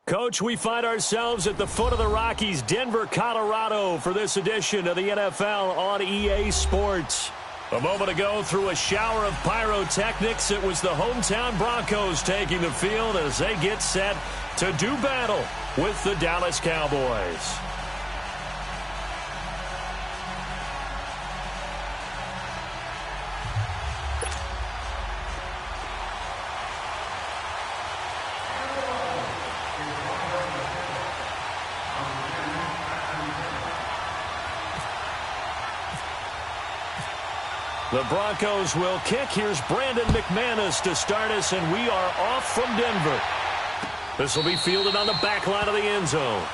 Coach, we find ourselves at the foot of the Rockies, Denver, Colorado, for this edition of the NFL on EA Sports. A moment ago, through a shower of pyrotechnics, it was the hometown Broncos taking the field as they get set to do battle with the Dallas Cowboys. The Broncos will kick. Here's Brandon McManus to start us, and we are off from Denver. This will be fielded on the back line of the end zone.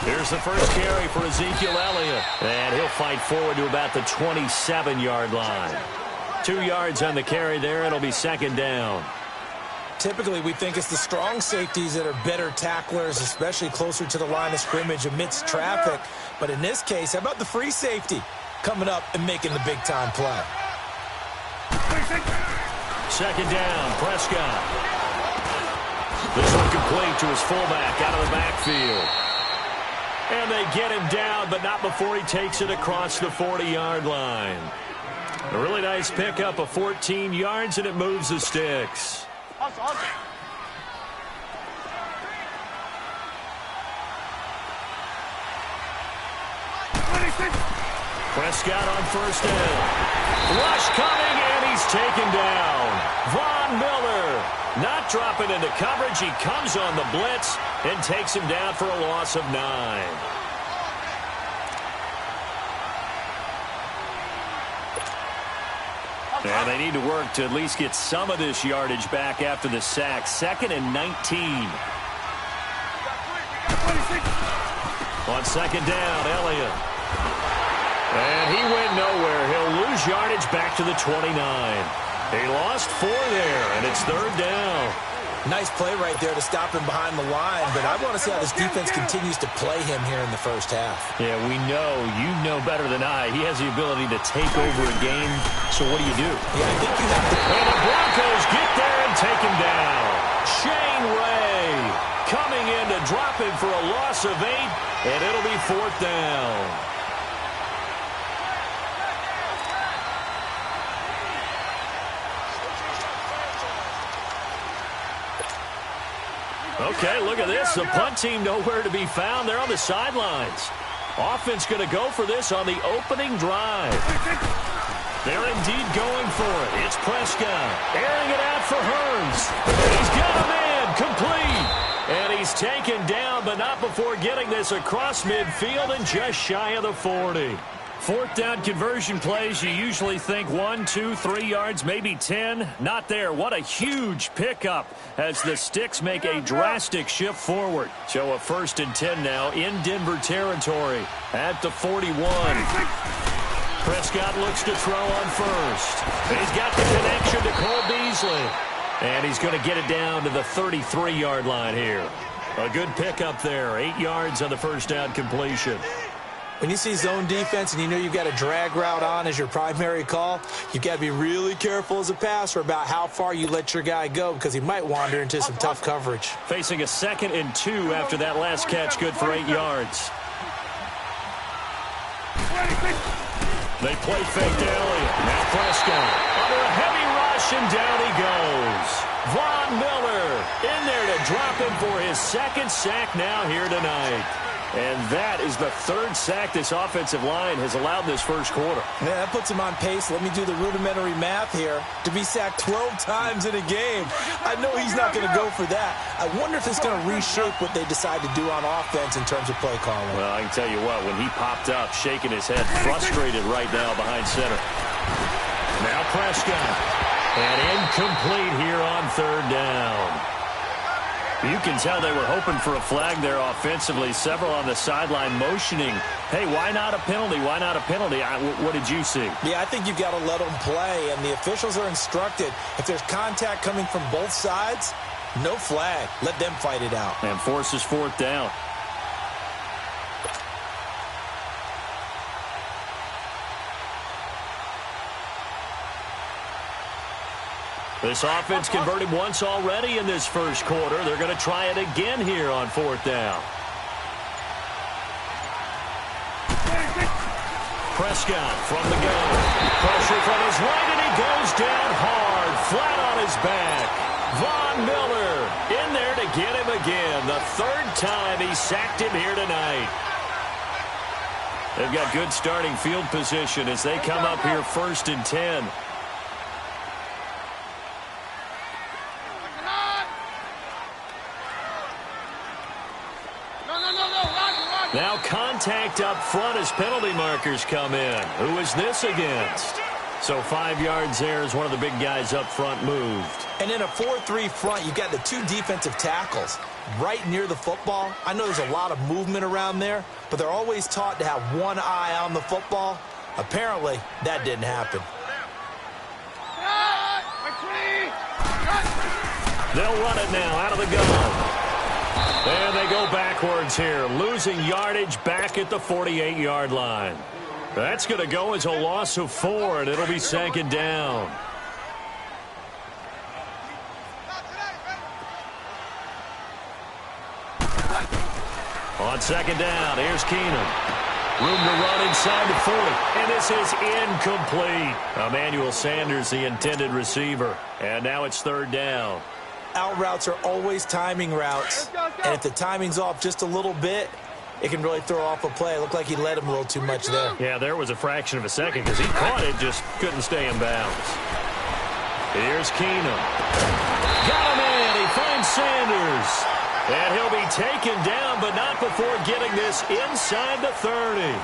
Here's the first carry for Ezekiel Elliott. And he'll fight forward to about the 27-yard line. 2 yards on the carry there. It'll be second down. Typically, we think it's the strong safeties that are better tacklers, especially closer to the line of scrimmage amidst traffic. But in this case, how about the free safety coming up and making the big-time play? Second down, Prescott. This one complete to his fullback out of the backfield. And they get him down, but not before he takes it across the 40-yard line. A really nice pickup of 14 yards, and it moves the sticks. Prescott on first down. Rush coming, and he's taken down. Von Miller not dropping into coverage. He comes on the blitz and takes him down for a loss of 9. And they need to work to at least get some of this yardage back after the sack. 2nd and 19. On second down, Elliott. And he went nowhere. He'll lose yardage back to the 29. He lost 4 there, and it's third down. Nice play right there to stop him behind the line, but I want to see how this defense continues to play him here in the first half. Yeah, we know. You know better than I. He has the ability to take over a game, so what do you do? Yeah, I think you have to... And the Broncos get there and take him down. Shane Ray coming in to drop him for a loss of 8, and it'll be fourth down. Okay, look at this. The punt team nowhere to be found. They're on the sidelines. Offense going to go for this on the opening drive. They're indeed going for it. It's Prescott airing it out for Hearns. He's got a man complete. And he's taken down, but not before getting this across midfield and just shy of the 40. Fourth down conversion plays, you usually think 1, 2, 3 yards, maybe 10. Not there. What a huge pickup as the Sticks make a drastic shift forward. So a 1st and 10 now in Denver territory at the 41. Prescott looks to throw on first. He's got the connection to Cole Beasley. And he's going to get it down to the 33-yard line here. A good pickup there. 8 yards on the first down completion. When you see zone defense and you know you've got a drag route on as your primary call, you've got to be really careful as a passer about how far you let your guy go because he might wander into some tough coverage. Facing a 2nd and 2 after that last catch, good for 8 yards. They play fake to Elliott. Now Prescott under a heavy rush, and down he goes. Von Miller in there to drop him for his 2nd sack now here tonight. And that is the 3rd sack this offensive line has allowed this first quarter. Yeah, that puts him on pace. Let me do the rudimentary math here. To be sacked 12 times in a game, I know he's not going to go for that. I wonder if it's going to reshape what they decide to do on offense in terms of play calling. Well, I can tell you what, when he popped up, shaking his head, frustrated right now behind center. Now Prescott. And incomplete here on third down. You can tell they were hoping for a flag there offensively. Several on the sideline motioning, hey, why not a penalty? Why not a penalty? What did you see? Yeah, I think you've got to let them play, and the officials are instructed, if there's contact coming from both sides, no flag. Let them fight it out. And forces fourth down. This offense converted once already in this first quarter. They're going to try it again here on fourth down. Prescott from the gun. Pressure from his right, and he goes down hard, flat on his back. Von Miller in there to get him again. The third time he sacked him here tonight. They've got good starting field position as they come up here 1st and 10. Now contact up front as penalty markers come in. Who is this against? So 5 yards there as one of the big guys up front moved. And in a 4-3 front, you've got the 2 defensive tackles right near the football. I know there's a lot of movement around there, but they're always taught to have one eye on the football. Apparently, that didn't happen. They'll run it now out of the gun. And they go backwards here, losing yardage back at the 48-yard line. That's going to go as a loss of 4, and it'll be 2nd down. On 2nd down, here's Keenum. Room to run inside the 40, and this is incomplete. Emmanuel Sanders, the intended receiver, and now it's 3rd down. Out routes are always timing routes, and if the timing's off just a little bit, it can really throw off a play. It looked like he led him a little too much there. Yeah, there was a fraction of a second because he caught it, just couldn't stay in bounds. Here's Keenum. Got him in. He finds Sanders. And he'll be taken down, but not before getting this inside the 30.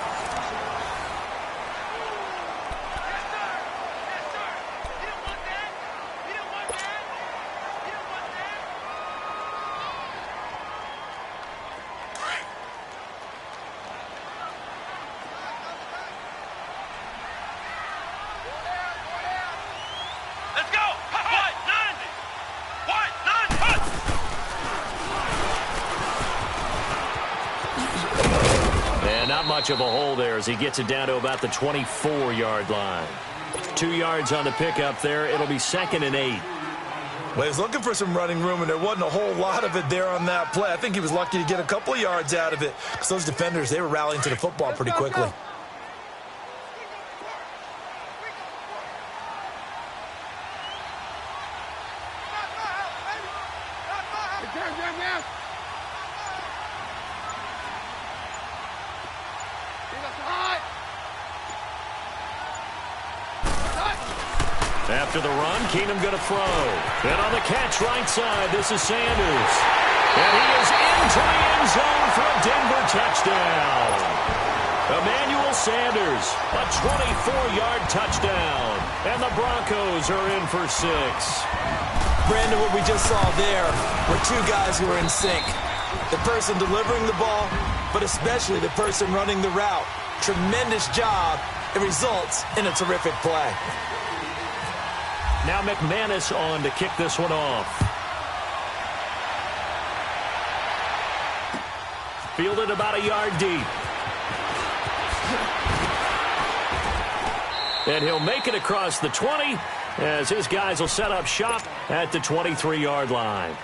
Much of a hole there as he gets it down to about the 24-yard line. 2 yards on the pickup there. It'll be 2nd and 8. Well, he was looking for some running room, and there wasn't a whole lot of it there on that play. I think he was lucky to get a couple of yards out of it because those defenders, they were rallying to the football pretty quickly. After the run, Keenum going to throw. And on the catch right side, this is Sanders. And he is into the end zone for a Denver touchdown. Emmanuel Sanders, a 24-yard touchdown. And the Broncos are in for 6. Brandon, what we just saw there were 2 guys who were in sync. The person delivering the ball, but especially the person running the route. Tremendous job. It results in a terrific play. Now McManus on to kick this one off. Fielded about a yard deep. And he'll make it across the 20 as his guys will set up shop at the 23-yard line.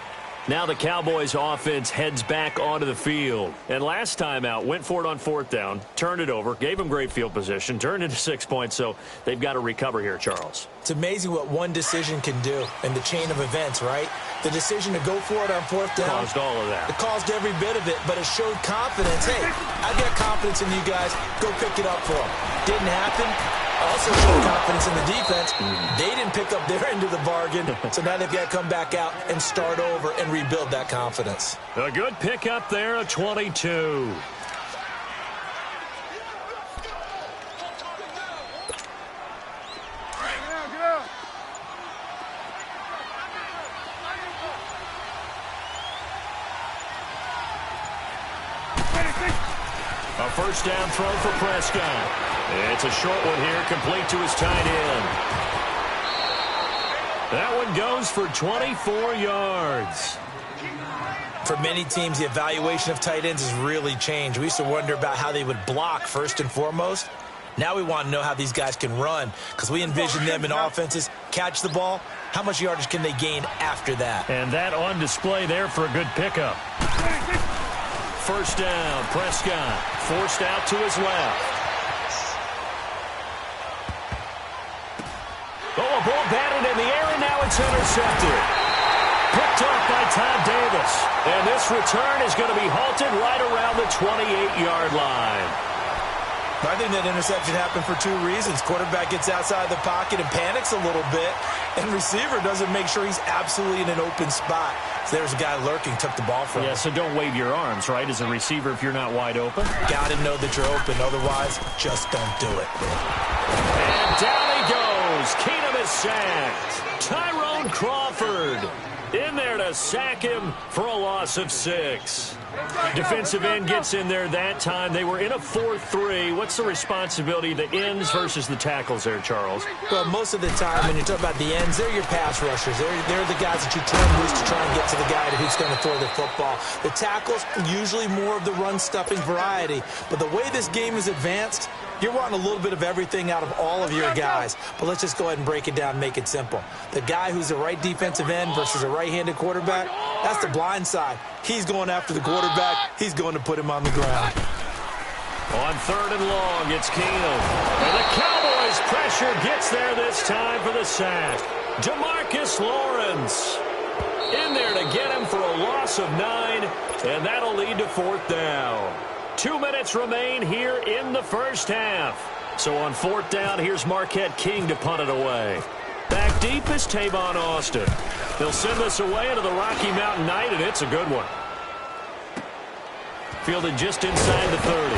Now the Cowboys offense heads back onto the field. And last time out, went for it on 4th down, turned it over, gave them great field position, turned into 6 points, so they've got to recover here, Charles. It's amazing what one decision can do in the chain of events, right? The decision to go for it on 4th down. Caused all of that. It caused every bit of it, but it showed confidence. Hey, I've got confidence in you guys. Go pick it up for them. Didn't happen. Also showed confidence in the defense. They didn't pick up their end of the bargain, so now they've got to come back out and start over and rebuild that confidence. A good pickup there, a 22. first down throw for Prescott. It's a short one here, complete to his tight end. That one goes for 24 yards. For many teams, the evaluation of tight ends has really changed. We used to wonder about how they would block first and foremost. Now we want to know how these guys can run, because we envision them in offenses, catch the ball, how much yardage can they gain after that? And that on display there for a good pickup. First down, Prescott forced out to his left. Oh, a ball batted in the air, and now it's intercepted. Picked up by Todd Davis. And this return is going to be halted right around the 28-yard line. I think that interception happened for two reasons. Quarterback gets outside the pocket and panics a little bit, and receiver doesn't make sure he's absolutely in an open spot. So there's a guy lurking, took the ball from him. Yeah, so don't wave your arms, right, as a receiver if you're not wide open. Got to know that you're open. Otherwise, just don't do it. And down he goes. Keenum is sacked. Tyrone Crawford in there to sack him for a loss of 6. Defensive end gets in there that time. They were in a 4-3. What's the responsibility of the ends versus the tackles there, Charles? Well, most of the time when you talk about the ends, they're your pass rushers. They're the guys that you turn loose to try and get to the guy who's going to throw the football. The tackles, usually more of the run-stuffing variety. But the way this game is advanced, you're wanting a little bit of everything out of all of your guys. But let's just go ahead and break it down and make it simple. The guy who's the right defensive end versus a right-handed quarterback, that's the blind side. He's going after the quarterback. He's going to put him on the ground. On 3rd and long, it's Keenum. And the Cowboys' pressure gets there this time for the sack. DeMarcus Lawrence in there to get him for a loss of 9, and that'll lead to 4th down. 2 minutes remain here in the first half. So on 4th down, here's Marquette King to punt it away. Back deep is Tavon Austin. They'll send this away into the Rocky Mountain Night, and it's a good one. Fielded just inside the 30.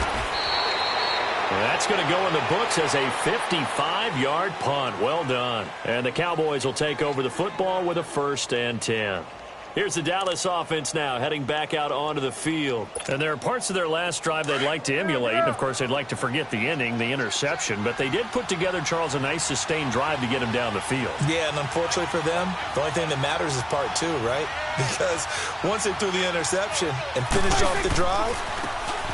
And that's going to go in the books as a 55-yard punt. Well done. And the Cowboys will take over the football with a 1st and 10. Here's the Dallas offense now, heading back out onto the field. And there are parts of their last drive they'd like to emulate. And, of course, they'd like to forget the ending, the interception. But they did put together, Charles, a nice sustained drive to get him down the field. Yeah, and unfortunately for them, the only thing that matters is part 2, right? Because once they threw the interception and finished off the drive,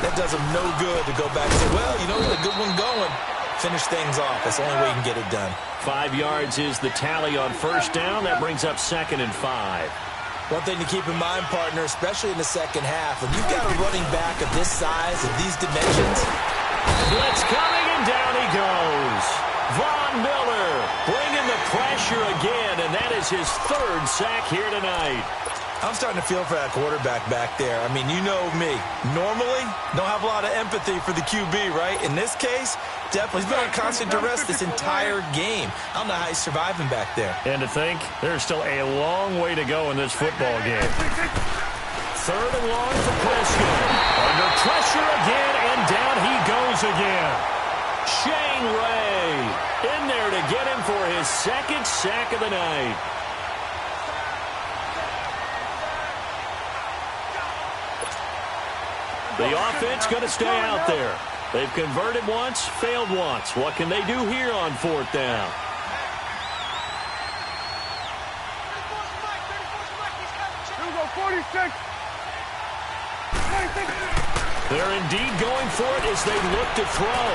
that does them no good to go back and say, well, you know, a good one going. Finish things off. That's the only way you can get it done. 5 yards is the tally on 1st down. That brings up 2nd and 5. One thing to keep in mind, partner, especially in the second half, when you've got a running back of this size, of these dimensions. Blitz coming, and down he goes. Von Miller bringing the pressure again, and that is his 3rd sack here tonight. I'm starting to feel for that quarterback back there. I mean, you know me. Normally, don't have a lot of empathy for the QB, right? In this case, definitely. He's been on constant duress this entire game. I don't know how he's surviving back there. And to think, there's still a long way to go in this football game. 3rd and long for Prescott. Under pressure again, and down he goes again. Shane Ray in there to get him for his 2nd sack of the night. The offense going to stay out there. They've converted once, failed once. What can they do here on 4th down? They're indeed going for it as they look to throw.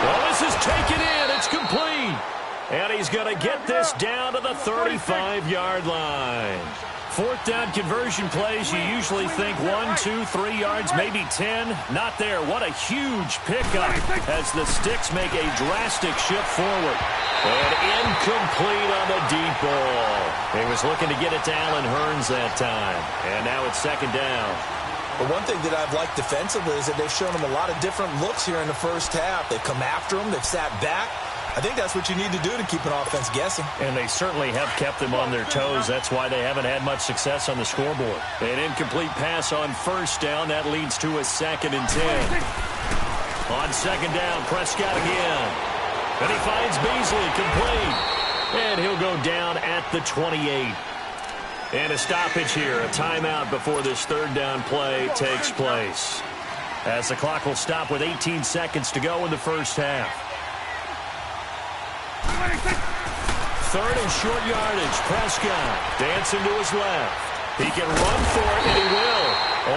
Well, this is taken in. It's complete. And he's going to get this down to the 35-yard line. 4th down conversion plays, you usually think 1, 2, 3 yards, maybe 10. Not there. What a huge pickup as the sticks make a drastic shift forward. And incomplete on the deep ball. He was looking to get it to Allen Hurns that time. And now it's 2nd down. But one thing that I've liked defensively is that they've shown him a lot of different looks here in the first half. They've come after him. They've sat back. I think that's what you need to do to keep an offense guessing. And they certainly have kept them on their toes. That's why they haven't had much success on the scoreboard. An incomplete pass on 1st down. That leads to a 2nd and 10. On 2nd down, Prescott again. And he finds Beasley complete. And he'll go down at the 28. And a stoppage here, a timeout before this 3rd down play takes place. as the clock will stop with 18 seconds to go in the first half. Third and short yardage. Prescott dancing to his left. He can run for it, and he will.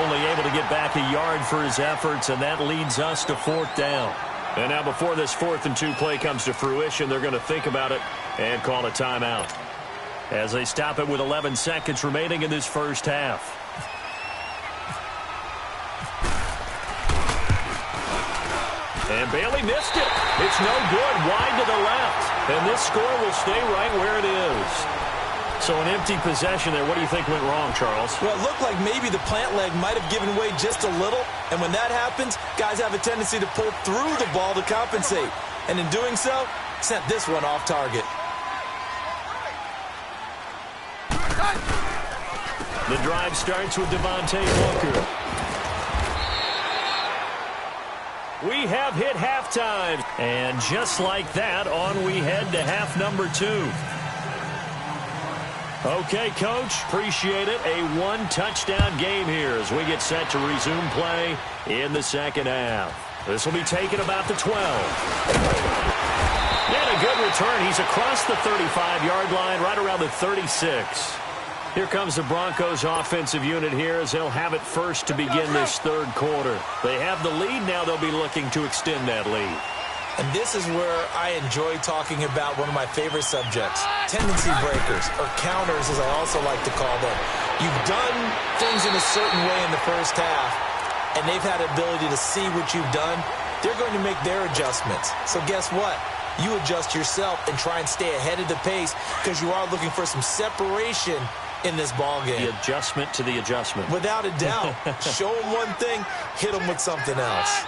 Only able to get back a yard for his efforts, and that leads us to fourth down. And now before this 4th and 2 play comes to fruition, they're going to think about it and call a timeout, as they stop it with 11 seconds remaining in this first half. And Bailey missed it. It's no good. Wide to the left. And this score will stay right where it is. So an empty possession there. What do you think went wrong, Charles? Well, it looked like maybe the plant leg might have given way just a little. And when that happens, guys have a tendency to pull through the ball to compensate. And in doing so, sent this one off target. The drive starts with Devontae Booker. We have hit halftime. And just like that, on we head to half number 2. Okay, Coach, appreciate it. A one-touchdown game here as we get set to resume play in the second half. This will be taken about the 12. And a good return. He's across the 35-yard line, right around the 36. Here comes the Broncos offensive unit here as they'll have it first to begin this third quarter. They have the lead. Now they'll be looking to extend that lead. And this is where I enjoy talking about one of my favorite subjects, tendency breakers, or counters as I also like to call them. You've done things in a certain way in the first half, and they've had the ability to see what you've done. They're going to make their adjustments. So guess what? You adjust yourself and try and stay ahead of the pace because you are looking for some separation in this ball game. The adjustment to the adjustment. Without a doubt. Show them one thing, hit them with something else.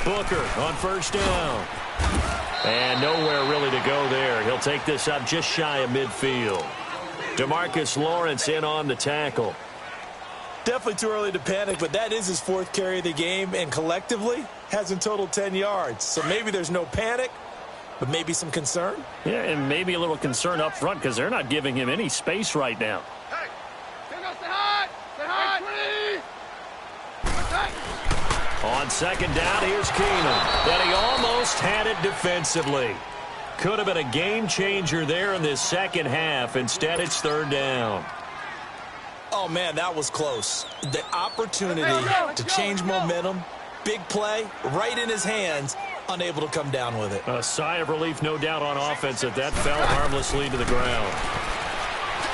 Booker on first down. And nowhere really to go there. He'll take this up just shy of midfield. DeMarcus Lawrence in on the tackle. Definitely too early to panic, but that is his 4th carry of the game, and collectively has in total 10 yards. So maybe there's no panic, but maybe some concern. Yeah, and maybe a little concern up front because they're not giving him any space right now. Hey, stay high. On second down, here's Keenum. But he almost had it defensively. Could have been a game changer there in this second half. Instead, it's third down. Oh, man, that was close. The opportunity to change momentum, big play, right in his hands, unable to come down with it. A sigh of relief, no doubt, on offense that fell harmlessly to the ground.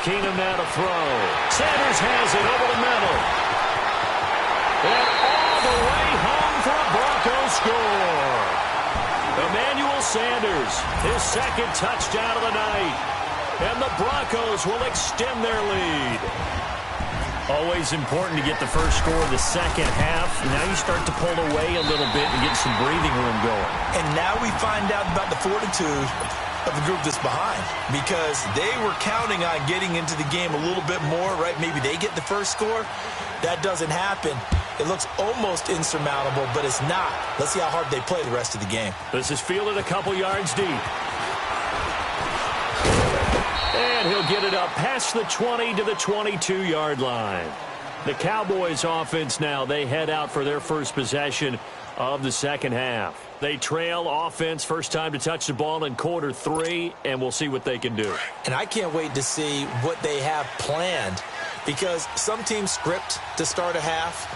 Keenum now to throw. Sanders has it over the middle. And all the way home for a Broncos score. Emmanuel Sanders, his second touchdown of the night. And the Broncos will extend their lead. Always important to get the first score of the second half. Now you start to pull away a little bit and get some breathing room going. And now we find out about the fortitude of the group that's behind, because they were counting on getting into the game a little bit more, right? Maybe they get the first score. That doesn't happen. It looks almost insurmountable, but it's not. Let's see how hard they play the rest of the game. This is fielded a couple yards deep. And he'll get it up past the 20 to the 22-yard line. The Cowboys offense now, they head out for their first possession of the second half. They trail offense, first time to touch the ball in quarter 3, and we'll see what they can do. And I can't wait to see what they have planned, because some teams script to start a half.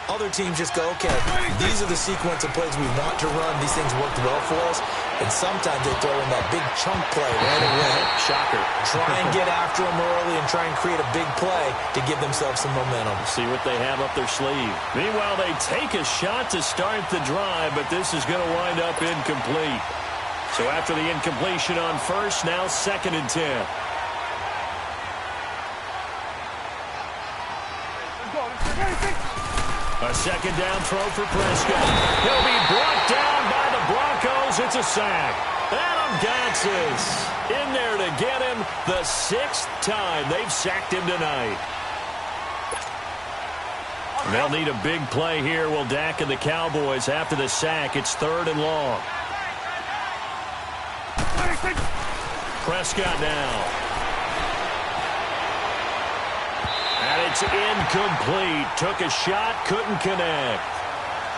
Other teams just go, okay, these are the sequence of plays we want to run. These things worked well for us. And sometimes they throw in that big chunk play right away. Shocker. Try and get after them early and try and create a big play to give themselves some momentum. See what they have up their sleeve. Meanwhile, they take a shot to start the drive, but this is going to wind up incomplete. So after the incompletion on first, now 2nd and 10. A second down throw for Prescott. He'll be brought down by the Broncos. It's a sack. Adam Gotsis in there to get him the 6th time they've sacked him tonight. They'll need a big play here. Will Dak and the Cowboys after the sack. It's 3rd and long. Prescott now. And it's incomplete. Took a shot, couldn't connect.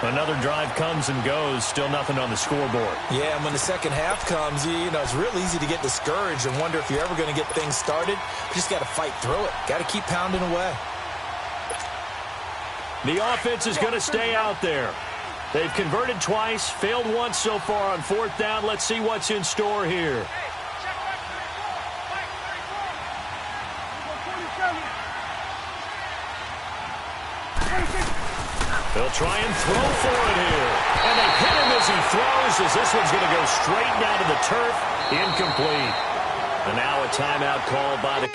Another drive comes and goes. Still nothing on the scoreboard. Yeah, and when the second half comes, it's real easy to get discouraged and wonder if you're ever going to get things started. You just got to fight through it. Got to keep pounding away. The offense is going to stay out there. They've converted twice, failed once so far on fourth down. Let's see what's in store here. They'll try and throw for it here. And they hit him as he throws, as this one's going to go straight down to the turf. Incomplete. And now a timeout called by the...